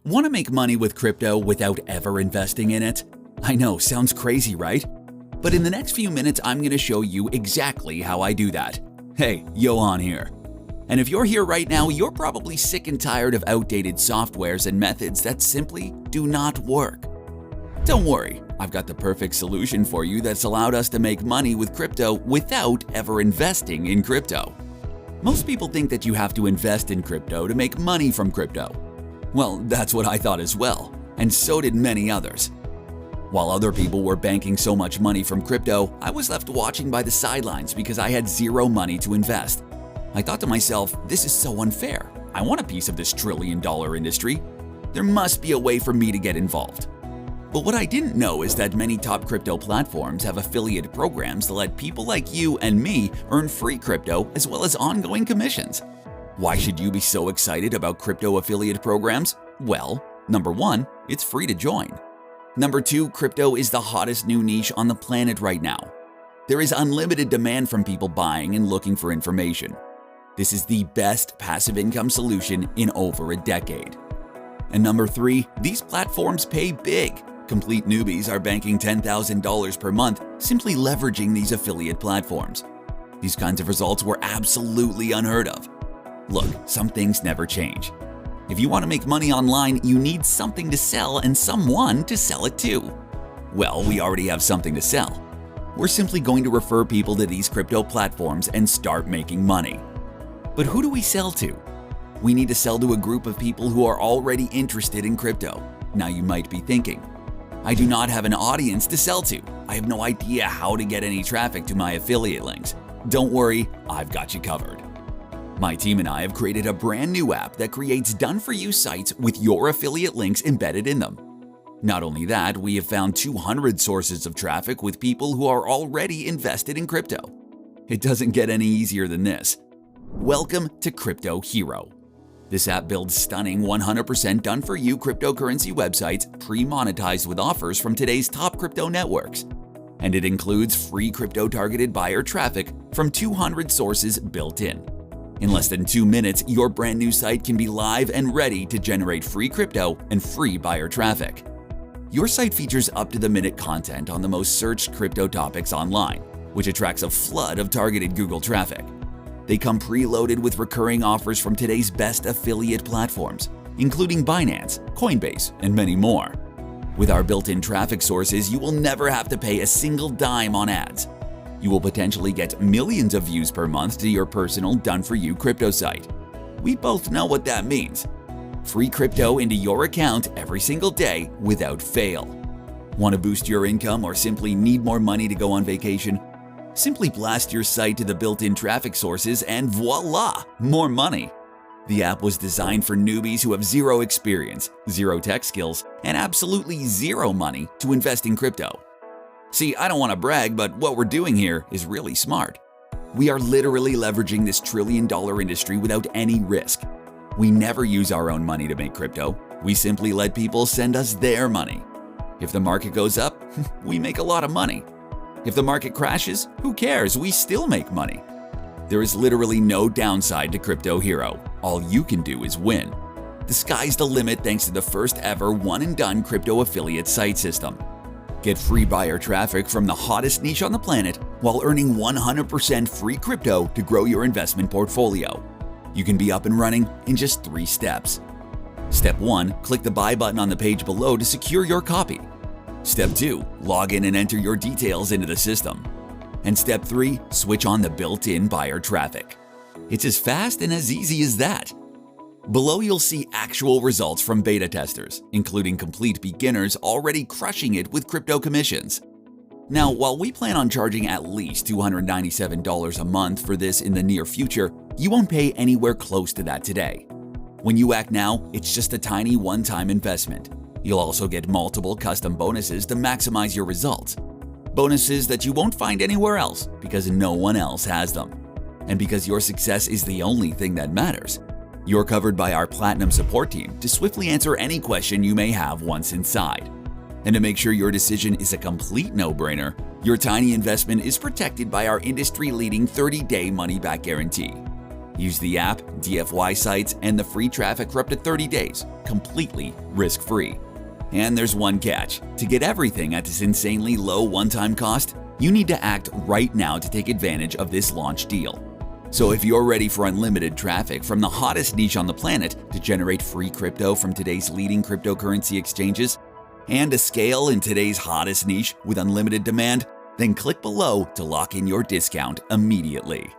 Want to make money with crypto without ever investing in it? I know, sounds crazy, right? But in the next few minutes, I'm going to show you exactly how I do that. Hey, Johan here. And if you're here right now, you're probably sick and tired of outdated softwares and methods that simply do not work. Don't worry, I've got the perfect solution for you that's allowed us to make money with crypto without ever investing in crypto. Most people think that you have to invest in crypto to make money from crypto. Well, that's what I thought as well, and so did many others. While other people were banking so much money from crypto, I was left watching by the sidelines because I had zero money to invest. I thought to myself, this is so unfair. I want a piece of this trillion-dollar industry. There must be a way for me to get involved. But what I didn't know is that many top crypto platforms have affiliate programs to let people like you and me earn free crypto as well as ongoing commissions. Why should you be so excited about crypto affiliate programs? Well, number one, it's free to join. Number two, crypto is the hottest new niche on the planet right now. There is unlimited demand from people buying and looking for information. This is the best passive income solution in over a decade. And number three, these platforms pay big. Complete newbies are banking $10,000 per month simply leveraging these affiliate platforms. These kinds of results were absolutely unheard of. Look, some things never change. If you want to make money online, you need something to sell and someone to sell it to. Well, we already have something to sell. We're simply going to refer people to these crypto platforms and start making money. But who do we sell to? We need to sell to a group of people who are already interested in crypto. Now you might be thinking, I do not have an audience to sell to. I have no idea how to get any traffic to my affiliate links. Don't worry, I've got you covered. My team and I have created a brand new app that creates done-for-you sites with your affiliate links embedded in them. Not only that, we have found 200 sources of traffic with people who are already invested in crypto. It doesn't get any easier than this. Welcome to Crypto Hero. This app builds stunning 100% done-for-you cryptocurrency websites pre-monetized with offers from today's top crypto networks. And it includes free crypto-targeted buyer traffic from 200 sources built in. In less than 2 minutes, your brand new site can be live and ready to generate free crypto and free buyer traffic. Your site features up-to-the-minute content on the most searched crypto topics online, which attracts a flood of targeted Google traffic. They come preloaded with recurring offers from today's best affiliate platforms, including Binance, Coinbase, and many more. With our built-in traffic sources, you will never have to pay a single dime on ads. You will potentially get millions of views per month to your personal done-for-you crypto site. We both know what that means. Free crypto into your account every single day without fail. Want to boost your income or simply need more money to go on vacation? Simply blast your site to the built-in traffic sources and voila, more money. The app was designed for newbies who have zero experience, zero tech skills, and absolutely zero money to invest in crypto. See, I don't want to brag, but what we're doing here is really smart. We are literally leveraging this trillion-dollar industry without any risk. We never use our own money to make crypto. We simply let people send us their money. If the market goes up, we make a lot of money. If the market crashes, who cares? We still make money. There is literally no downside to Crypto Hero. All you can do is win. The sky's the limit thanks to the first ever one-and-done crypto affiliate site system. Get free buyer traffic from the hottest niche on the planet while earning 100% free crypto to grow your investment portfolio. You can be up and running in just 3 steps. Step 1, click the buy button on the page below to secure your copy. Step 2, log in and enter your details into the system. And Step 3, switch on the built-in buyer traffic. It's as fast and as easy as that. Below you'll see actual results from beta testers, including complete beginners already crushing it with crypto commissions. Now, while we plan on charging at least $297 a month for this in the near future, you won't pay anywhere close to that today. When you act now, it's just a tiny one-time investment. You'll also get multiple custom bonuses to maximize your results. Bonuses that you won't find anywhere else because no one else has them. And because your success is the only thing that matters, you're covered by our Platinum support team to swiftly answer any question you may have once inside. And to make sure your decision is a complete no-brainer, your tiny investment is protected by our industry-leading 30-day money-back guarantee. Use the app, DFY sites, and the free traffic for up to 30 days, completely risk-free. And there's one catch. To get everything at this insanely low one-time cost, you need to act right now to take advantage of this launch deal. So if you're ready for unlimited traffic from the hottest niche on the planet to generate free crypto from today's leading cryptocurrency exchanges, and to scale in today's hottest niche with unlimited demand, then click below to lock in your discount immediately.